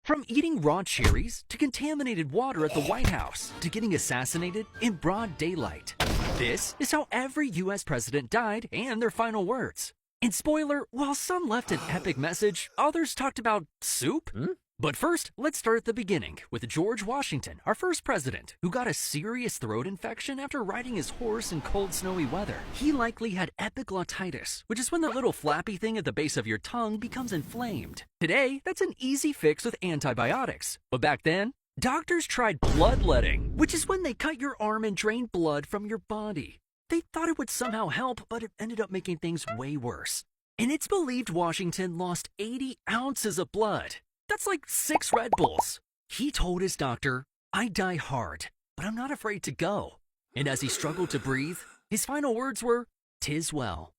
From eating raw cherries to contaminated water at the White House to getting assassinated in broad daylight. This is how every US president died and their final words. And spoiler, while some left an epic message, others talked about soup. But first, let's start at the beginning with George Washington, our first president, who got a serious throat infection after riding his horse in cold, snowy weather. He likely had epiglottitis, which is when the little flappy thing at the base of your tongue becomes inflamed. Today, that's an easy fix with antibiotics. But back then, doctors tried bloodletting, which is when they cut your arm and drain blood from your body. They thought it would somehow help, but it ended up making things way worse. And it's believed Washington lost 80 ounces of blood. That's like 6 Red Bulls. He told his doctor, "I die hard, but I'm not afraid to go." And as he struggled to breathe, his final words were, "'Tis well."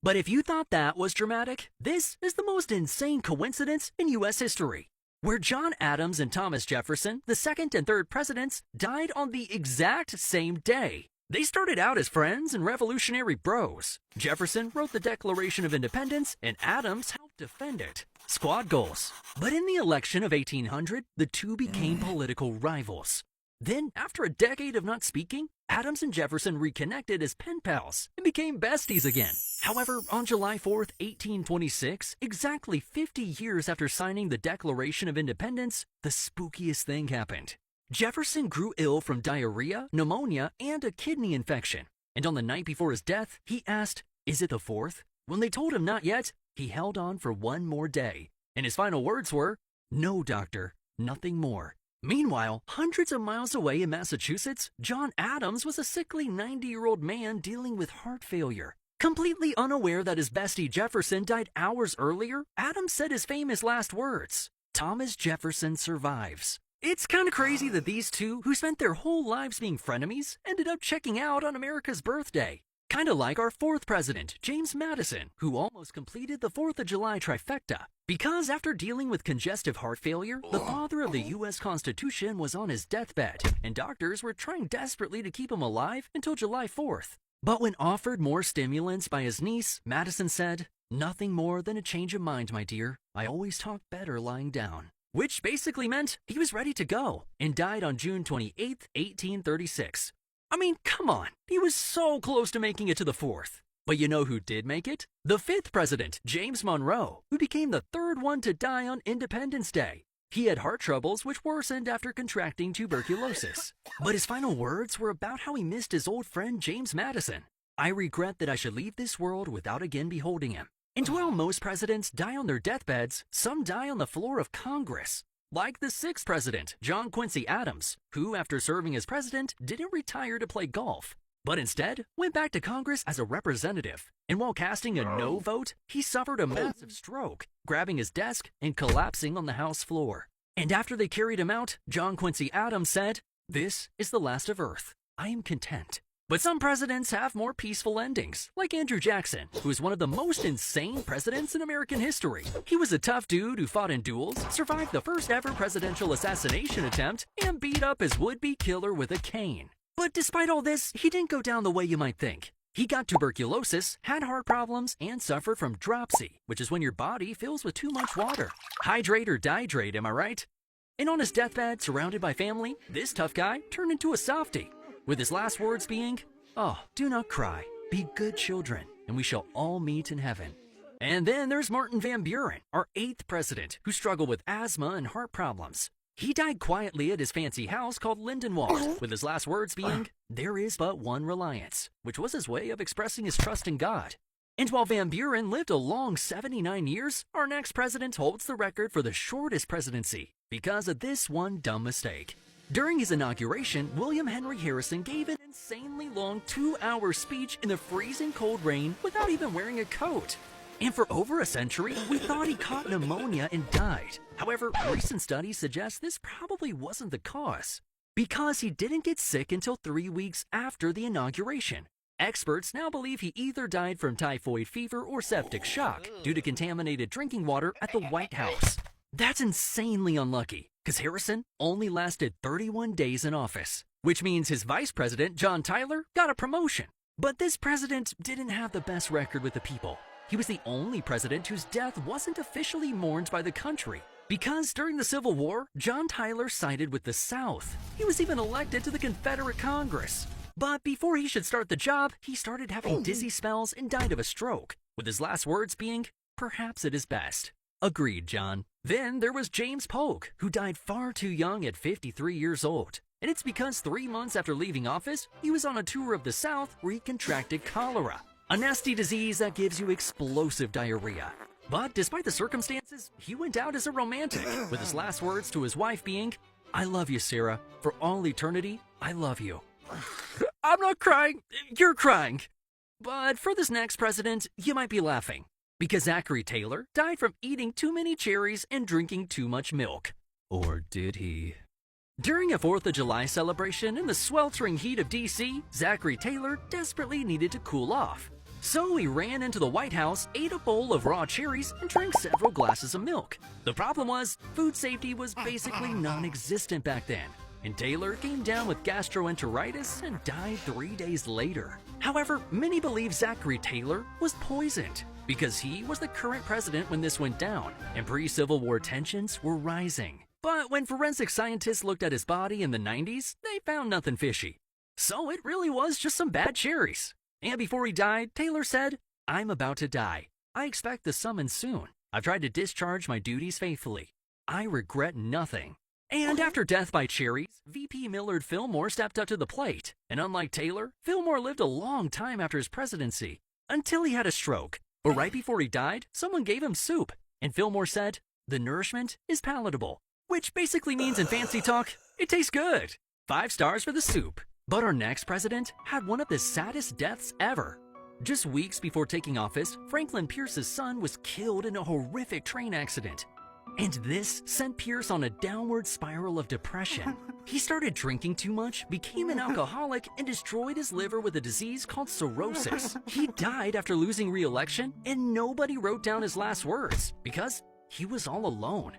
But if you thought that was dramatic, this is the most insane coincidence in US history, where John Adams and Thomas Jefferson, the second and third presidents, died on the exact same day. They started out as friends and revolutionary bros. Jefferson wrote the Declaration of Independence, and Adams helped defend it. Squad goals. But in the election of 1800, the two became political rivals. Then, after a decade of not speaking, Adams and Jefferson reconnected as pen pals and became besties again. However, on July 4th, 1826, exactly 50 years after signing the Declaration of Independence, the spookiest thing happened. Jefferson grew ill from diarrhea, pneumonia, and a kidney infection. And on the night before his death, he asked, "Is it the 4th?" When they told him not yet, he held on for one more day. And his final words were, "No, doctor, nothing more." Meanwhile, hundreds of miles away in Massachusetts, John Adams was a sickly 90-year-old man dealing with heart failure. Completely unaware that his bestie Jefferson died hours earlier, Adams said his famous last words, "Thomas Jefferson survives." It's kind of crazy that these two, who spent their whole lives being frenemies, ended up checking out on America's birthday. Kind of like our fourth president, James Madison, who almost completed the 4th of July trifecta. Because after dealing with congestive heart failure, the father of the US Constitution was on his deathbed, and doctors were trying desperately to keep him alive until July 4th. But when offered more stimulants by his niece, Madison said, "Nothing more than a change of mind, my dear. I always talk better lying down." Which basically meant he was ready to go, and died on June 28th, 1836. I mean, come on, he was so close to making it to the 4th. But you know who did make it? The 5th president, James Monroe, who became the 3rd one to die on Independence Day. He had heart troubles which worsened after contracting tuberculosis. But his final words were about how he missed his old friend James Madison. "I regret that I should leave this world without again beholding him." And while most presidents die on their deathbeds, some die on the floor of Congress. Like the 6th president, John Quincy Adams, who after serving as president didn't retire to play golf, but instead went back to Congress as a representative. And while casting a no vote, he suffered a massive stroke, grabbing his desk and collapsing on the House floor. And after they carried him out, John Quincy Adams said, "This is the last of Earth. I am content." But some presidents have more peaceful endings, like Andrew Jackson, who is one of the most insane presidents in American history. He was a tough dude who fought in duels, survived the first ever presidential assassination attempt, and beat up his would-be killer with a cane. But despite all this, he didn't go down the way you might think. He got tuberculosis, had heart problems, and suffered from dropsy, which is when your body fills with too much water. Hydrate or dihydrate, am I right? And on his deathbed, surrounded by family, this tough guy turned into a softie, with his last words being, "Oh, do not cry, be good children, and we shall all meet in heaven." And then there's Martin Van Buren, our 8th president, who struggled with asthma and heart problems. He died quietly at his fancy house called Lindenwald, with his last words being, "There is but one reliance," which was his way of expressing his trust in God. And while Van Buren lived a long 79 years, our next president holds the record for the shortest presidency because of this one dumb mistake. During his inauguration, William Henry Harrison gave an insanely long 2-hour speech in the freezing cold rain without even wearing a coat. And for over a century, we thought he caught pneumonia and died. However, recent studies suggest this probably wasn't the cause, because he didn't get sick until 3 weeks after the inauguration. Experts now believe he either died from typhoid fever or septic shock due to contaminated drinking water at the White House. That's insanely unlucky, because Harrison only lasted 31 days in office, which means his vice president, John Tyler, got a promotion. But this president didn't have the best record with the people. He was the only president whose death wasn't officially mourned by the country. Because during the Civil War, John Tyler sided with the South. He was even elected to the Confederate Congress. But before he should start the job, he started having dizzy spells and died of a stroke, with his last words being, "Perhaps it is best." Agreed, John. Then there was James Polk, who died far too young at 53 years old. And it's because 3 months after leaving office, he was on a tour of the South where he contracted cholera, a nasty disease that gives you explosive diarrhea. But despite the circumstances, he went out as a romantic, with his last words to his wife being, "I love you, Sarah. For all eternity, I love you." I'm not crying, you're crying. But for this next president, you might be laughing, because Zachary Taylor died from eating too many cherries and drinking too much milk. Or did he? During a 4th of July celebration in the sweltering heat of DC, Zachary Taylor desperately needed to cool off. So he ran into the White House, ate a bowl of raw cherries, and drank several glasses of milk. The problem was, food safety was basically non-existent back then, and Taylor came down with gastroenteritis and died 3 days later. However, many believe Zachary Taylor was poisoned, because he was the current president when this went down, and pre-Civil War tensions were rising. But when forensic scientists looked at his body in the 90s, they found nothing fishy. So it really was just some bad cherries. And before he died, Taylor said, "I'm about to die. I expect the summons soon. I've tried to discharge my duties faithfully. I regret nothing." And after death by cherries, VP Millard Fillmore stepped up to the plate. And unlike Taylor, Fillmore lived a long time after his presidency, until he had a stroke. But right before he died, someone gave him soup. And Fillmore said, "The nourishment is palatable," which basically means in fancy talk, it tastes good. 5 stars for the soup. But our next president had one of the saddest deaths ever. Just weeks before taking office, Franklin Pierce's son was killed in a horrific train accident. And this sent Pierce on a downward spiral of depression. He started drinking too much, became an alcoholic, and destroyed his liver with a disease called cirrhosis. He died after losing re-election, and nobody wrote down his last words because he was all alone.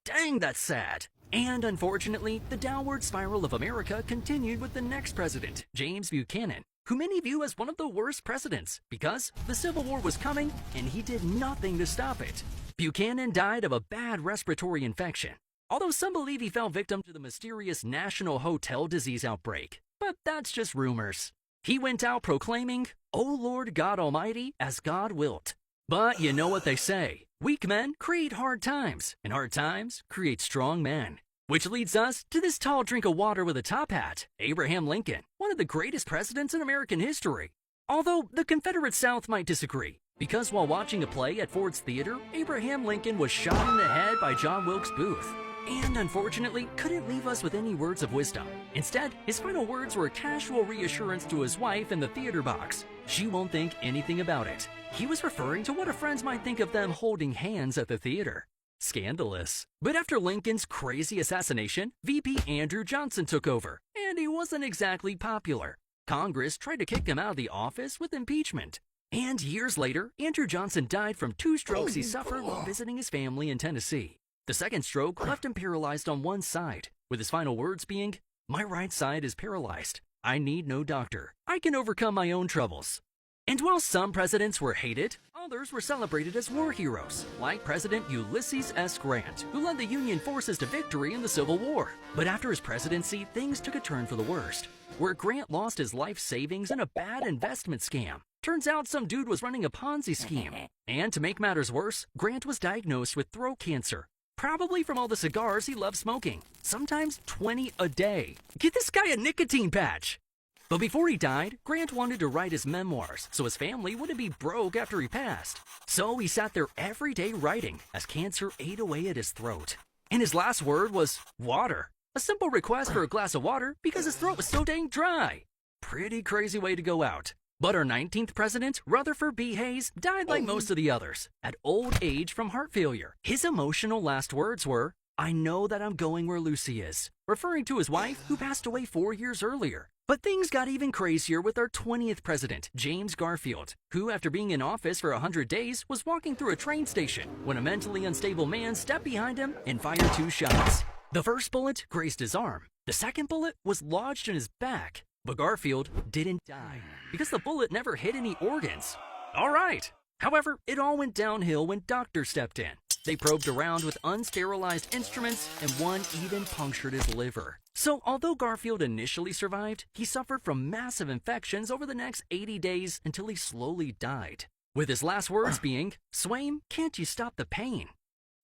Dang, that's sad. And unfortunately, the downward spiral of America continued with the next president, James Buchanan, who many view as one of the worst presidents because the Civil War was coming and he did nothing to stop it. Buchanan died of a bad respiratory infection, although some believe he fell victim to the mysterious National Hotel Disease outbreak. But that's just rumors. He went out proclaiming, "O Lord God Almighty, as God wilt." But you know what they say, weak men create hard times, and hard times create strong men. Which leads us to this tall drink of water with a top hat, Abraham Lincoln, one of the greatest presidents in American history. Although the Confederate South might disagree, because while watching a play at Ford's Theater, Abraham Lincoln was shot in the head by John Wilkes Booth. And unfortunately, couldn't leave us with any words of wisdom. Instead, his final words were a casual reassurance to his wife in the theater box. She won't think anything about it. He was referring to what her friends might think of them holding hands at the theater. Scandalous. But after Lincoln's crazy assassination, VP Andrew Johnson took over, and he wasn't exactly popular. Congress tried to kick him out of the office with impeachment. And years later, Andrew Johnson died from 2 strokes he suffered while visiting his family in Tennessee. The second stroke left him paralyzed on one side, with his final words being, "My right side is paralyzed. I need no doctor. I can overcome my own troubles." And while some presidents were hated, others were celebrated as war heroes, like President Ulysses S. Grant, who led the Union forces to victory in the Civil War. But after his presidency, things took a turn for the worst, where Grant lost his life savings in a bad investment scam. Turns out some dude was running a Ponzi scheme. And to make matters worse, Grant was diagnosed with throat cancer, probably from all the cigars he loved smoking, sometimes 20 a day. Get this guy a nicotine patch! But before he died, Grant wanted to write his memoirs so his family wouldn't be broke after he passed. So he sat there every day writing as cancer ate away at his throat. And his last word was water. A simple request for a glass of water because his throat was so dang dry. Pretty crazy way to go out. But our 19th president, Rutherford B. Hayes, died like most of the others, at old age from heart failure. His emotional last words were, "I know that I'm going where Lucy is," referring to his wife who passed away 4 years earlier. But things got even crazier with our 20th president, James Garfield, who after being in office for 100 days was walking through a train station when a mentally unstable man stepped behind him and fired 2 shots. The first bullet grazed his arm. The second bullet was lodged in his back. But Garfield didn't die because the bullet never hit any organs. All right. However, it all went downhill when doctors stepped in. They probed around with unsterilized instruments, and one even punctured his liver. So although Garfield initially survived, he suffered from massive infections over the next 80 days until he slowly died, with his last words being, "Swaim, can't you stop the pain?"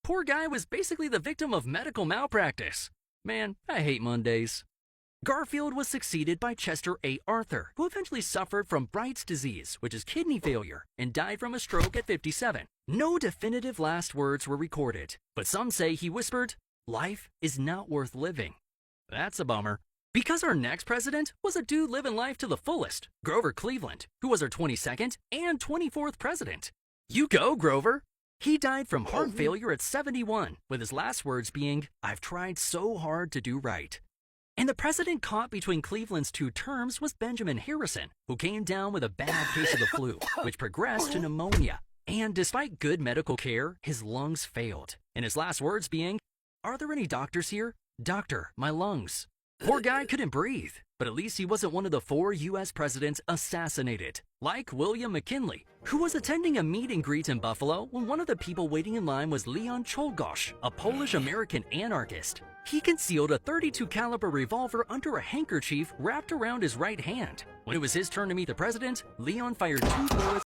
Poor guy was basically the victim of medical malpractice. Man, I hate Mondays. Garfield was succeeded by Chester A. Arthur, who eventually suffered from Bright's disease, which is kidney failure, and died from a stroke at 57. No definitive last words were recorded, but some say he whispered, "Life is not worth living." That's a bummer. Because our next president was a dude living life to the fullest, Grover Cleveland, who was our 22nd and 24th president. You go, Grover! He died from heart failure at 71, with his last words being, "I've tried so hard to do right." And the president caught between Cleveland's two terms was Benjamin Harrison, who came down with a bad case of the flu, which progressed to pneumonia. And despite good medical care, his lungs failed. And his last words being, "Are there any doctors here? Doctor, my lungs." Poor guy couldn't breathe, but at least he wasn't one of the 4 U.S. presidents assassinated, like William McKinley, who was attending a meet and greet in Buffalo when one of the people waiting in line was Leon Czolgosz, a Polish-American anarchist. He concealed a .32 caliber revolver under a handkerchief wrapped around his right hand. When it was his turn to meet the president, Leon fired 2 bullets